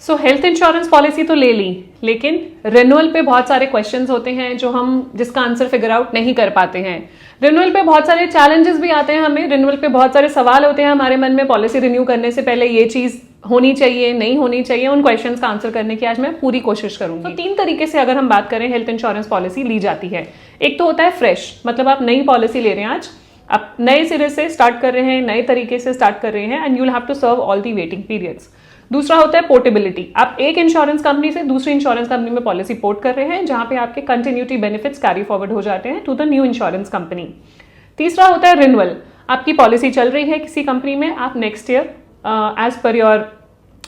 सो health insurance policy तो ले ली, लेकिन रिन्यूअल पे बहुत सारे क्वेश्चंस होते हैं जो हम जिसका आंसर फिगर आउट नहीं कर पाते हैं। रिन्यूअल पे बहुत सारे चैलेंजेस भी आते हैं हमें, रिन्यूअल पे बहुत सारे सवाल होते हैं हमारे मन में, पॉलिसी रिन्यू करने से पहले ये चीज होनी चाहिए, नहीं होनी चाहिए। उन क्वेश्चंस का आंसर करने की आज मैं पूरी कोशिश करूंगी। तो 3 तरीके से अगर हम बात करें हेल्थ इंश्योरेंस पॉलिसी ली जाती है। एक तो होता है फ्रेश, मतलब आप नई पॉलिसी ले रहे हैं, आज आप नए सिरे से स्टार्ट कर रहे हैं, नए तरीके से स्टार्ट कर रहे हैं, and you will have to serve all the waiting periods. दूसरा होता है पोर्टेबिलिटी, आप एक इंश्योरेंस कंपनी से दूसरी इंश्योरेंस कंपनी में पॉलिसी पोर्ट कर रहे हैं, जहां पे आपके कंटिन्यूटी बेनिफिट्स कैरी फॉरवर्ड हो जाते हैं to the new insurance company. तीसरा होता है रिन्यूअल, आपकी पॉलिसी चल रही है किसी कंपनी में, आप next year as per your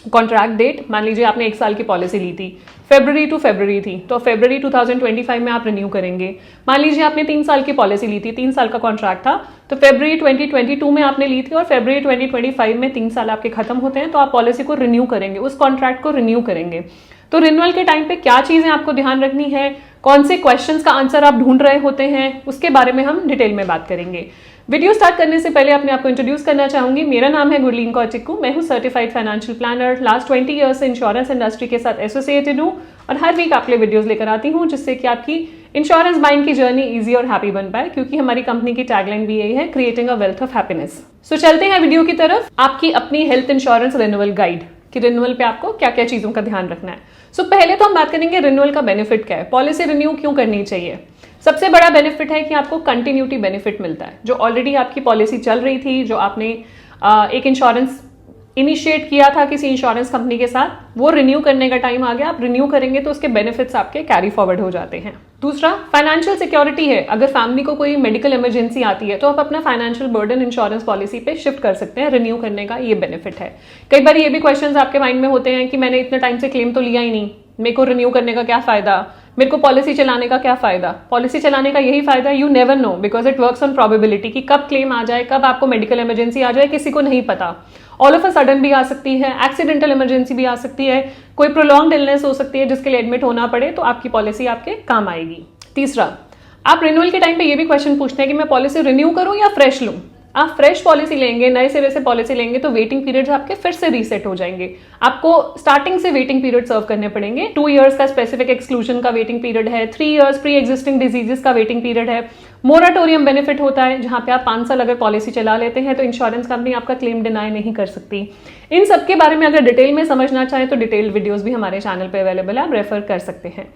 contract date, मान लीजिए आपने 1 साल की पॉलिसी ली थी, फरवरी टू फरवरी थी, तो फरवरी 2025 में आप रिन्यू करेंगे। मान लीजिए आपने 3 साल की पॉलिसी ली थी, 3 साल का कॉन्ट्रैक्ट था, तो फरवरी 2022 में आपने ली थी और फरवरी 2025 में 3 साल आपके खत्म होते हैं, तो आप पॉलिसी को रिन्यू करेंगे, उस कॉन्ट्रैक्ट को रिन्यू करेंगे। तो रिन्यूअल के टाइम पे क्या चीजें आपको ध्यान रखनी है, कौन से क्वेश्चंस का आंसर आप ढूंढ रहे होते हैं, उसके बारे में हम डिटेल में बात करेंगे। वीडियो स्टार्ट करने से पहले अपने आपको इंट्रोड्यूस करना चाहूंगी। मेरा नाम है गुरलीन कौर टिक्कू, मैं हूं certified financial planner, last 20 years से इंश्योरेंस इंडस्ट्री के साथ एसोसिएटेड हूं और हर वीक आपके लिए वीडियोस लेकर आती हूं जिससे कि आपकी इंश्योरेंस बाइंग की जर्नी इजी और हैप्पी बन पाए, क्योंकि हमारी कंपनी की टैगलाइन भी यही है, creating a wealth of happiness. So चलते हैं वीडियो की तरफ। आपकी अपनी हेल्थ इंश्योरेंस रिन्यूअल गाइड कि रिन्यूअल पे आपको क्या क्या चीजों का ध्यान रखना है। सो पहले तो हम बात करेंगे रिन्यूअल का बेनिफिट क्या है, पॉलिसी रिन्यू क्यों करनी चाहिए। सबसे बड़ा बेनिफिट है कि आपको कंटिन्यूटी बेनिफिट मिलता है। जो ऑलरेडी आपकी पॉलिसी चल रही थी, जो आपने एक इंश्योरेंस इनिशिएट किया था किसी इंश्योरेंस कंपनी के साथ, वो रिन्यू करने का टाइम आ गया, आप रिन्यू करेंगे तो उसके बेनिफिट्स आपके कैरी फॉरवर्ड हो जाते हैं। दूसरा फाइनेंशियल सिक्योरिटी है, अगर फैमिली को कोई मेडिकल इमरजेंसी आती है तो आप अपना फाइनेंशियल बर्डन इंश्योरेंस पॉलिसी पे शिफ्ट कर सकते हैं, रिन्यू करने का ये बेनिफिट है। कई बार ये भी क्वेश्चंस आपके माइंड में होते हैं कि मैंने इतने टाइम से क्लेम तो लिया ही नहीं, मेरे को रिन्यू करने का क्या फायदा, मेरे को पॉलिसी चलाने का क्या फायदा। पॉलिसी चलाने का यही फायदा, you never know, because it works on probability कि कब क्लेम आ जाए, कब आपको मेडिकल इमरजेंसी आ जाए, किसी को नहीं पता। ऑल ऑफ अ सडन भी आ सकती है, एक्सीडेंटल इमरजेंसी भी आ सकती है, कोई प्रोलॉन्ग्ड इलनेस हो सकती है जिसके लिए एडमिट होना पड़े, तो आपकी पॉलिसी आपके काम आएगी। तीसरा, आप रिन्यूअल के टाइम पे ये भी क्वेश्चन पूछते हैं कि मैं पॉलिसी रिन्यू करूं या फ्रेश लूं। आप फ्रेश पॉलिसी लेंगे, नए सिरे से पॉलिसी लेंगे तो वेटिंग पीरियड्स आपके फिर से रीसेट हो जाएंगे, आपको स्टार्टिंग से वेटिंग पीरियड सर्व करने पड़ेंगे। 2 इयर्स का स्पेसिफिक एक्सक्लूजन का वेटिंग पीरियड है, 3 इयर्स प्री एग्जिस्टिंग डिजीजेस का वेटिंग पीरियड है, मोराटोरियम बेनिफिट होता है जहां पे आप 5 साल अगर पॉलिसी चला लेते हैं तो इंश्योरेंस कंपनी आपका क्लेम डिनाई नहीं कर सकती। इन सब के बारे में अगर डिटेल में समझना चाहें तो डिटेल्ड वीडियोस भी हमारे चैनल पे अवेलेबल है, आप रेफर कर सकते हैं।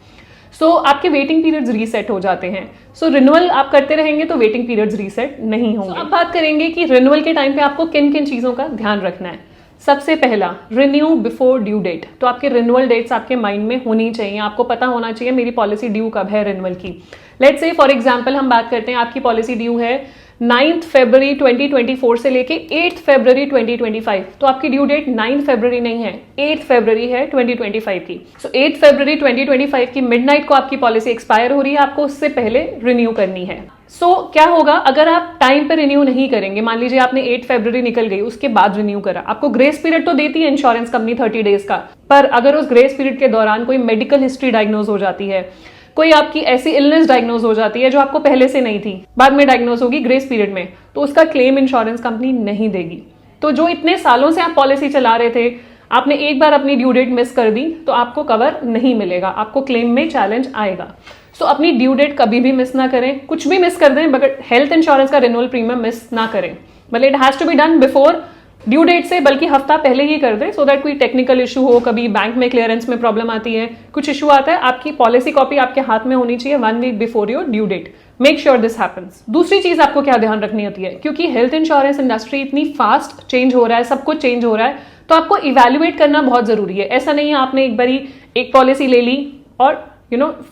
सो आपके वेटिंग पीरियड्स रीसेट हो जाते हैं। सो रिन्यूअल आप करते रहेंगे तो वेटिंग पीरियड्स रीसेट नहीं होंगे। अब बात करेंगे कि रिन्यूअल के टाइम पे आपको किन किन चीजों का ध्यान रखना है। सबसे पहला, रिन्यू बिफोर ड्यू डेट। तो आपके रिन्यूअल डेट्स आपके माइंड में होनी चाहिए, आपको पता होना चाहिए मेरी पॉलिसी ड्यू कब है रिन्यूअल की। लेट्स से फॉर एग्जांपल हम बात करते हैं, आपकी पॉलिसी ड्यू है 9 फरवरी 2024 से लेके 8 फरवरी 2025, तो आपकी ड्यू डेट 9 फरवरी नहीं है, 8 फरवरी है 2025 की। सो 8 फरवरी 2025 की मिडनाइट को आपकी पॉलिसी एक्सपायर हो रही है, आपको उससे पहले रिन्यू करनी है। सो क्या होगा अगर आप टाइम पे रिन्यू नहीं करेंगे, मान लीजिए आपने 8 फरवरी निकल गई, उसके बाद रिन्यू करा, आपको ग्रेस पीरियड तो देती है इंश्योरेंस कंपनी 30 डेज का, पर अगर उस ग्रेस पीरियड के दौरान कोई मेडिकल हिस्ट्री डायग्नोज हो जाती है, कोई आपकी ऐसी इलनेस डायग्नोज हो जाती है जो आपको पहले से नहीं थी, बाद में डायग्नोज होगी ग्रेस पीरियड में, तो उसका क्लेम इंश्योरेंस कंपनी नहीं देगी। तो जो इतने सालों से आप पॉलिसी चला रहे थे, आपने एक बार अपनी ड्यू डेट मिस कर दी तो आपको कवर नहीं मिलेगा, आपको क्लेम में चैलेंज आएगा। सो अपनी ड्यू डेट कभी भी मिस ना करें, कुछ भी मिस कर दें बट हेल्थ इंश्योरेंस का रिन्यूअल प्रीमियम मिस ना करें। मतलब it has to be done before due date से, बल्कि हफ्ता पहले ही कर दे, सो दैट कोई टेक्निकल इशू हो, कभी बैंक में क्लियरेंस में प्रॉब्लम आती है, कुछ इशू आता है, आपकी पॉलिसी कॉपी आपके हाथ में होनी चाहिए 1 week before your due date. Make sure this happens. दूसरी चीज आपको क्या ध्यान रखनी होती है, क्योंकि हेल्थ इंश्योरेंस इंडस्ट्री इतनी फास्ट चेंज हो रहा है, सब कुछ चेंज हो रहा है, तो आपको इवेल्युएट करना बहुत जरूरी है। ऐसा नहीं है आपने एक बारी एक पॉलिसी ले ली और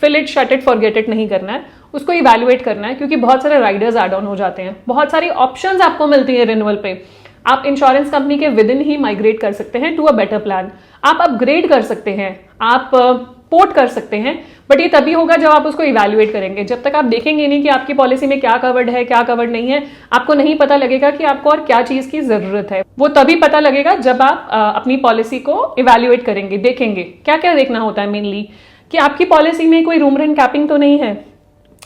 fill it, shut it, forget it नहीं करना है, उसको इवेल्युएट करना है, क्योंकि बहुत सारे राइडर्स एड ऑन हो जाते हैं, बहुत सारी ऑप्शंस आपको मिलती है रिन्यूअल पे। आप इंश्योरेंस कंपनी के विद इन ही माइग्रेट कर सकते हैं टू अ बेटर प्लान, आप अपग्रेड कर सकते हैं, आप पोर्ट कर सकते हैं, बट ये तभी होगा जब आप उसको इवेल्युएट करेंगे। जब तक आप देखेंगे नहीं कि आपकी पॉलिसी में क्या कवर्ड है, क्या कवर्ड नहीं है, आपको नहीं पता लगेगा कि आपको और क्या चीज की जरूरत है। वो तभी पता लगेगा जब आप अपनी पॉलिसी को इवेल्युएट करेंगे, देखेंगे क्या क्या देखना होता है मेनली, कि आपकी पॉलिसी में कोई रूम रेंट कैपिंग तो नहीं है,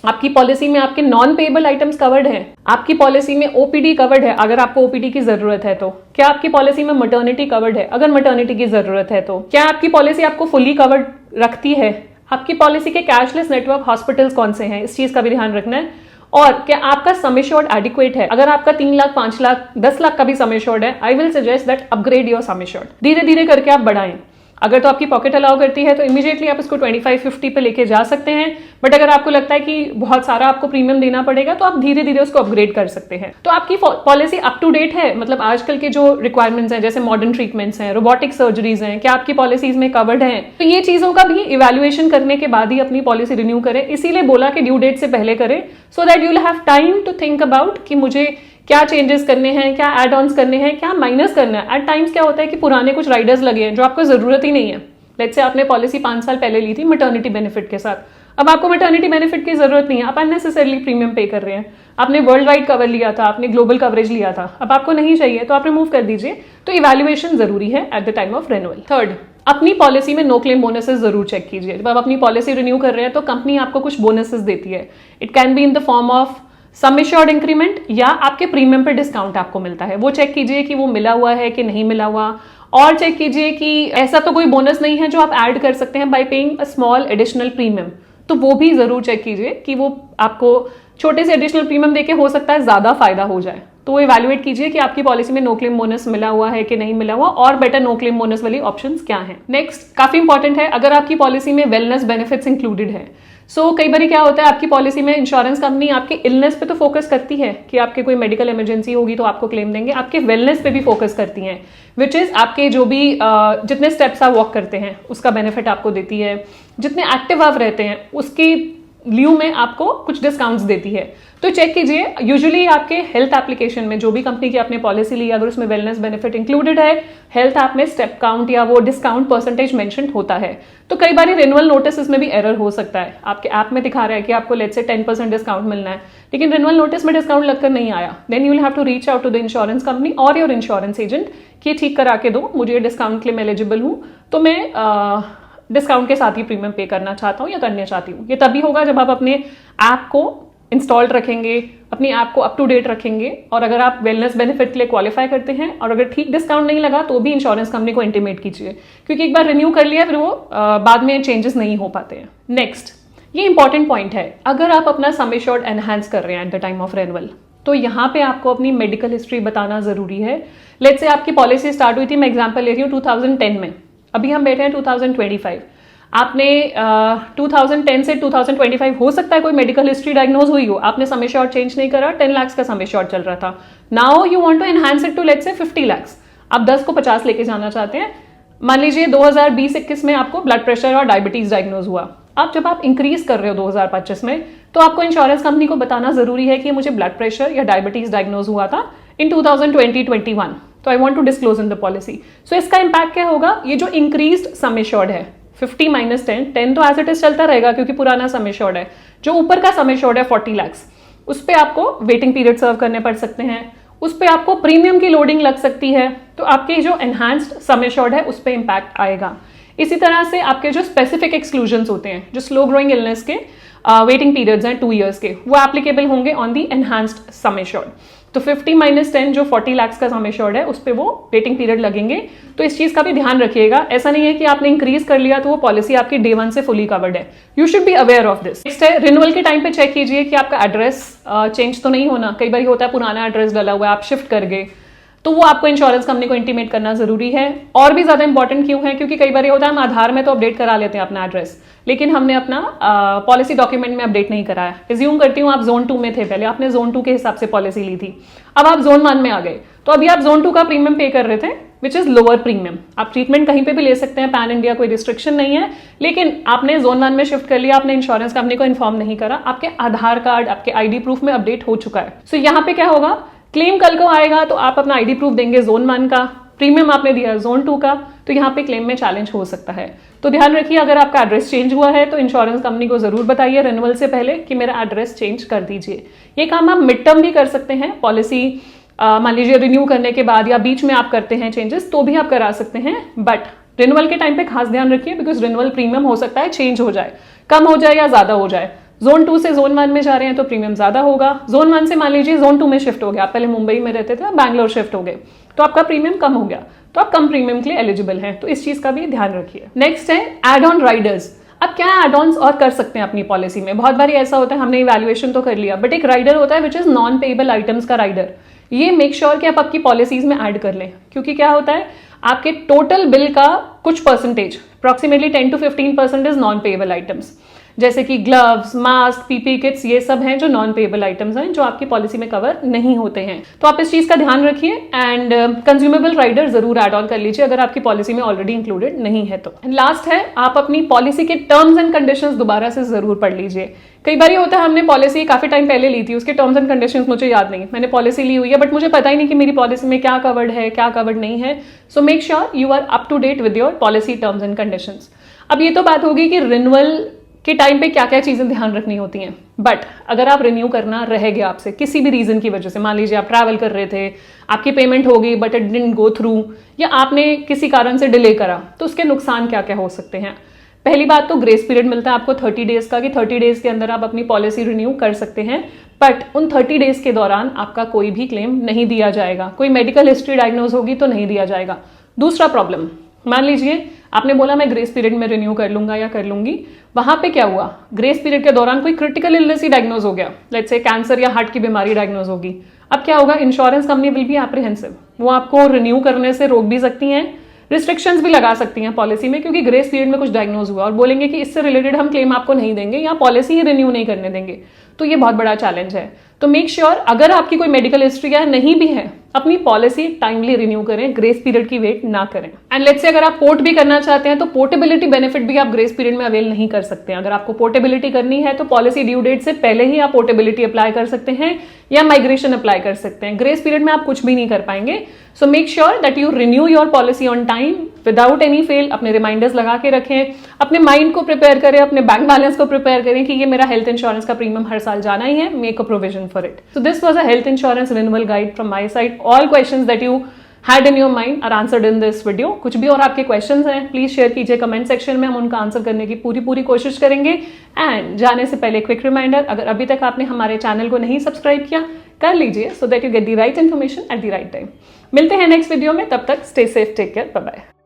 आपकी पॉलिसी में आपके नॉन पेएबल आइटम्स कवर्ड हैं, आपकी पॉलिसी में ओपीडी कवर्ड है अगर आपको ओपीडी की जरूरत है तो, क्या आपकी पॉलिसी में मटर्निटी कवर्ड है अगर मटर्निटी की जरूरत है तो, क्या आपकी पॉलिसी आपको फुली कवर्ड रखती है, आपकी पॉलिसी के कैशलेस नेटवर्क हॉस्पिटल्स कौन से हैं, इस चीज का भी ध्यान रखना है, और क्या आपका सम एश्योर्ड एडिक्वेट है। अगर आपका 3 लाख 5 लाख 10 लाख का भी सम एश्योर्ड है, I will suggest that upgrade your sum assured, धीरे धीरे करके आप बढ़ाएं। अगर तो आपकी पॉकेट अलाउ करती है तो इमीडिएटली आप इसको 25-50 पे लेके जा सकते हैं, बट अगर आपको लगता है कि बहुत सारा आपको प्रीमियम देना पड़ेगा तो आप धीरे धीरे उसको अपग्रेड कर सकते हैं। तो आपकी पॉलिसी अप टू डेट है, मतलब आजकल के जो रिक्वायरमेंट्स हैं जैसे मॉडर्न ट्रीटमेंट्स हैं, रोबोटिक सर्जरीज हैं, क्या आपकी पॉलिसीज में कवर्ड हैं, तो ये चीजों का भी इवैल्यूएशन करने के बाद ही अपनी पॉलिसी रिन्यू करें। इसीलिए बोला कि ड्यू डेट से पहले करें, so that you will have time to think about कि मुझे क्या चेंजेस करने हैं, क्या एड ऑन्स करने हैं, क्या माइनस करना है। एट टाइम्स क्या होता है कि पुराने कुछ राइडर्स लगे हैं जो आपको जरूरत ही नहीं है। लेट्स से आपने पॉलिसी 5 साल पहले ली थी मटर्निटी बेनिफिट के साथ, अब आपको मटर्निटी बेनिफिट की जरूरत नहीं है, आप अननेसेसरली प्रीमियम पे कर रहे हैं। आपने वर्ल्ड वाइड कवर लिया था, आपने ग्लोबल कवरेज लिया था, अब आपको नहीं चाहिए तो आप रिमूव कर दीजिए। तो इवैल्यूएशन जरूरी है at the time of renewal. Third, अपनी पॉलिसी में नो क्लेम बोनसेस जरूर चेक कीजिए। जब आप अपनी पॉलिसी रिन्यू कर रहे हैं तो कंपनी आपको कुछ बोनसेस देती है। It can be in the form of sum assured increment या आपके प्रीमियम पे डिस्काउंट आपको मिलता है, वो चेक कीजिए कि वो मिला हुआ है कि नहीं मिला हुआ। और चेक कीजिए कि ऐसा तो कोई बोनस नहीं है जो आप ऐड कर सकते हैं bye paying a small additional premium, तो वो भी जरूर चेक कीजिए कि वो आपको छोटे से एडिशनल प्रीमियम देके हो सकता है ज्यादा फायदा हो जाए। तो वो इवैल्यूएट कीजिए कि आपकी पॉलिसी में नो क्लेम बोनस मिला हुआ है कि नहीं मिला हुआ, और बेटर नो क्लेम बोनस वाली ऑप्शंस क्या हैं। नेक्स्ट काफी इंपॉर्टेंट है, अगर आपकी पॉलिसी में वेलनेस बेनिफिट्स इंक्लूडेड है। सो कई बार क्या होता है, आपकी पॉलिसी में इंश्योरेंस कंपनी आपके इलनेस पे तो फोकस करती है कि आपके कोई मेडिकल इमरजेंसी होगी तो आपको क्लेम देंगे, आपके वेलनेस पे भी फोकस करती हैं, विच इज आपके जो भी जितने स्टेप्स आप वॉक करते हैं उसका बेनिफिट आपको देती है, जितने एक्टिव आप रहते हैं उसकी ल्यू में आपको कुछ डिस्काउंट्स देती है। तो चेक कीजिए, यूजुअली आपके हेल्थ एप्लीकेशन में जो भी कंपनी की आपने पॉलिसी ली, अगर उसमें वेलनेस बेनिफिट इंक्लूडेड है, हेल्थ ऐप में स्टेप काउंट या वो डिस्काउंट परसेंटेज मेंशन होता है। तो कई बार रिन्यूअल नोटिस में भी एरर हो सकता है, आपके ऐप में दिखा रहा है कि आपको लेट्स से 10% डिस्काउंट मिलना है, लेकिन रिन्यूअल नोटिस में डिस्काउंट लगकर नहीं आया। Then you will have to reach out to the insurance company और योर इंश्योरेंस एजेंट कि ठीक करा के दो, मुझे डिस्काउंट के लिए मैं एलिजिबल हूँ, तो मैं डिस्काउंट के साथ ही प्रीमियम पे करना चाहता हूँ या करना चाहती हूँ। ये तभी होगा जब आप अपने ऐप को इंस्टॉल्ड रखेंगे, अपनी ऐप को अप टू डेट रखेंगे, और अगर आप वेलनेस बेनिफिट के लिए क्वालिफाई करते हैं और अगर ठीक डिस्काउंट नहीं लगा तो भी इंश्योरेंस कंपनी को इंटीमेट कीजिए, क्योंकि एक बार रिन्यू कर लिया फिर वो बाद में चेंजेस नहीं हो पाते हैं। नेक्स्ट, ये इंपॉर्टेंट पॉइंट है, अगर आप अपना सम एश्योर्ड एनहांस कर रहे हैं at the time of renewal तो यहाँ पे आपको अपनी मेडिकल हिस्ट्री बताना जरूरी है। लेट्स से आपकी पॉलिसी स्टार्ट हुई थी, मैं एग्जांपल ले रही हूँ 2010 में, अभी हम बैठे हैं 2025, आपने 2010 से 2025 हो सकता है कोई मेडिकल हिस्ट्री डायग्नोज हुई हो, आपने सम एश्योर्ड चेंज नहीं करा, 10 लाख का सम एश्योर्ड चल रहा था, now you want to enhance it to let's say 50 lakh, आप 10 को 50 लेके जाना चाहते हैं। मान लीजिए 2020-21 में आपको ब्लड प्रेशर और डायबिटीज डायग्नोज हुआ, अब जब आप इंक्रीज कर रहे हो 2025 में, तो आपको इंश्योरेंस कंपनी को बताना जरूरी है कि मुझे ब्लड प्रेशर या डायबिटीज डायग्नोज हुआ था इन 2020-21, तो I want to disclose in the policy. So इसका इंपैक्ट क्या होगा, ये जो इंक्रीज्ड सम एश्योर्ड है 50 माइनस 10 तो एज इट इज चलता रहेगा क्योंकि पुराना सम एश्योर्ड है, जो ऊपर का सम एश्योर्ड है 40 लाख, उस पर आपको वेटिंग पीरियड सर्व करने पड़ सकते हैं, उस पर आपको प्रीमियम की लोडिंग लग सकती है, तो आपके जो एनहांस्ड सम एश्योर्ड है उस पर इंपैक्ट आएगा। इसी तरह से आपके जो स्पेसिफिक एक्सक्लूजन्स होते हैं, जो स्लो ग्रोइंग इलनेस के वेटिंग पीरियड्स हैं 2 years के, वो एप्लीकेबल होंगे on the enhanced sum assured. तो 50 माइनस 10 जो 40 लाख का सम एश्योर्ड है उस पर वो वेटिंग पीरियड लगेंगे, तो इस चीज का भी ध्यान रखिएगा। ऐसा नहीं है कि आपने इंक्रीज कर लिया तो वो पॉलिसी आपकी डे 1 से फुली कवर्ड है, you should be aware of this. Next है, रिन्यूअल के टाइम पे चेक कीजिए कि आपका एड्रेस चेंज तो नहीं होना। कई बार होता है पुराना एड्रेस डला हुआ है, आप शिफ्ट कर गए, तो वो आपको इंश्योरेंस कंपनी को इंटीमेट करना जरूरी है। और भी ज्यादा इंपॉर्टेंट क्यों है, क्योंकि कई बार ये होता है हम आधार में तो अपडेट करा लेते हैं अपना एड्रेस, लेकिन हमने अपना पॉलिसी डॉक्यूमेंट में अपडेट नहीं कराया। एज्यूम करती हूँ आप जोन 2 में थे, पहले आपने जोन 2 के हिसाब से पॉलिसी ली थी, अब आप जोन 1 में आ गए, तो अभी आप जोन 2 का प्रीमियम पे कर रहे थे विच इज लोअर प्रीमियम। आप ट्रीटमेंट कहीं पे भी ले सकते हैं, पैन इंडिया कोई रिस्ट्रिक्शन नहीं है, लेकिन आपने जोन 1 में शिफ्ट कर लिया, आपने इंश्योरेंस कंपनी को इन्फॉर्म नहीं करा, आपके आधार कार्ड आपके आईडी प्रूफ में अपडेट हो चुका है। सो यहाँ पे क्या होगा, क्लेम कल को आएगा तो आप अपना आईडी प्रूफ देंगे जोन 1 का, प्रीमियम आपने दिया जोन 2 का, तो यहाँ पे क्लेम में चैलेंज हो सकता है। तो ध्यान रखिए, अगर आपका एड्रेस चेंज हुआ है तो इंश्योरेंस कंपनी को जरूर बताइए रिन्यूअल से पहले कि मेरा एड्रेस चेंज कर दीजिए। ये काम आप मिड टर्म भी कर सकते हैं, पॉलिसी मान लीजिए रिन्यू करने के बाद या बीच में आप करते हैं चेंजेस तो भी आप करा सकते हैं, बट रिन्यूअल के टाइम पे खास ध्यान रखिए, बिकॉज रिन्यूअल प्रीमियम हो सकता है चेंज हो जाए, कम हो जाए या ज्यादा हो जाए, जोन 2 से जोन 1 में जा रहे हैं तो प्रीमियम ज्यादा होगा। जोन 1 से मान लीजिए जोन 2 में शिफ्ट हो गया, आप पहले मुंबई में रहते थे, आप बैंगलोर शिफ्ट हो गए, तो आपका प्रीमियम कम हो गया, तो आप कम प्रीमियम के लिए एलिजिबल हैं। तो इस चीज का भी ध्यान रखिए। नेक्स्ट है एड ऑन राइडर्स। अब क्या एड ऑन्स और कर सकते हैं अपनी पॉलिसी में? बहुत बार ऐसा होता है, हमने इवैल्यूएशन तो कर लिया, बट एक राइडर होता है which is non payable items का राइडर। ये मेक श्योर कि आप आपकी पॉलिसीज में ऐड कर लें, क्योंकि क्या होता है, आपके टोटल बिल का कुछ percentage, approximately 10 to 15% is non payable items, जैसे कि ग्लव्स, मास्क, पीपी किट्स, ये सब हैं जो नॉन पेएबल आइटम्स हैं, जो आपकी पॉलिसी में कवर नहीं होते हैं। तो आप इस चीज का ध्यान रखिए एंड कंज्यूमेबल राइडर जरूर ऐड ऑन कर लीजिए अगर आपकी पॉलिसी में ऑलरेडी इंक्लूडेड नहीं है तो। लास्ट है, आप अपनी पॉलिसी के टर्म्स एंड कंडीशंस दोबारा से जरूर पढ़ लीजिए। कई बार ये होता है, हमने पॉलिसी काफी टाइम पहले ली थी, उसके टर्म्स एंड कंडीशंस मुझे याद नहीं, मैंने पॉलिसी ली हुई है बट मुझे पता ही नहीं कि मेरी पॉलिसी में क्या कवर्ड है, क्या कवर्ड नहीं है। So make sure you are up to date with your policy terms and conditions. अब ये तो बात होगी कि रिन्यूअल के टाइम पे क्या क्या चीजें ध्यान रखनी होती हैं, बट अगर आप रिन्यू करना रह गया आपसे किसी भी रीजन की वजह से, मान लीजिए आप ट्रैवल कर रहे थे, आपकी पेमेंट हो गई but it didn't go through, या आपने किसी कारण से डिले करा, तो उसके नुकसान क्या क्या हो सकते हैं। पहली बात तो ग्रेस पीरियड मिलता है आपको 30 डेज का, कि 30 डेज के अंदर आप अपनी पॉलिसी रिन्यू कर सकते हैं, बट उन 30 डेज के दौरान आपका कोई भी क्लेम नहीं दिया जाएगा, कोई मेडिकल हिस्ट्री डायग्नोज होगी तो नहीं दिया जाएगा। दूसरा प्रॉब्लम, मान लीजिए आपने बोला मैं ग्रेस पीरियड में रिन्यू कर लूंगा या कर लूंगी, वहां पे क्या हुआ, ग्रेस पीरियड के दौरान कोई क्रिटिकल इलनेस ही डायग्नोज हो गया, लेट्स से कैंसर या हार्ट की बीमारी डायग्नोज होगी। अब क्या होगा, insurance company will be apprehensive, वो आपको रिन्यू करने से रोक भी सकती हैं, रिस्ट्रिक्शंस भी लगा सकती हैं पॉलिसी में, क्योंकि ग्रेस पीरियड में कुछ डायग्नोज हुआ, और बोलेंगे कि इससे रिलेटेड हम क्लेम आपको नहीं देंगे या पॉलिसी ही रिन्यू नहीं करने देंगे। तो ये बहुत बड़ा चैलेंज है। तो मेक श्योर अगर आपकी कोई मेडिकल हिस्ट्री या नहीं भी है, अपनी पॉलिसी टाइमली रिन्यू करें, ग्रेस पीरियड की वेट ना करें। एंड लेट्स से अगर आप पोर्ट भी करना चाहते हैं तो पोर्टेबिलिटी बेनिफिट भी आप ग्रेस पीरियड में अवेल नहीं कर सकते हैं। अगर आपको पोर्टेबिलिटी करनी है तो पॉलिसी ड्यू डेट से पहले ही आप पोर्टेबिलिटी अप्लाई कर सकते हैं या माइग्रेशन अप्लाई कर सकते हैं। ग्रेस पीरियड में आप कुछ भी नहीं कर पाएंगे। सो make sure that you renew your policy on time without any fail. अपने रिमाइंडर्स लगा के रखें, अपने माइंड को प्रिपेयर करें, अपने बैंक बैलेंस को प्रिपेयर करें कि ये मेरा हेल्थ इंश्योरेंस का प्रीमियम हर साल जाना ही है, make a provision for it. So this was a health insurance renewal guide from my side. All questions that you had in your mind are answered in this video। कुछ भी और आपके questions हैं please share कीजिए comment section में, हम उनका answer करने की पूरी कोशिश करेंगे। एंड जाने से पहले क्विक रिमाइंडर, अगर अभी तक आपने हमारे चैनल को नहीं सब्सक्राइब किया कर लीजिए, so that you get the right information at the right time. मिलते हैं नेक्स्ट वीडियो में, तब तक stay safe, take care, bye bye.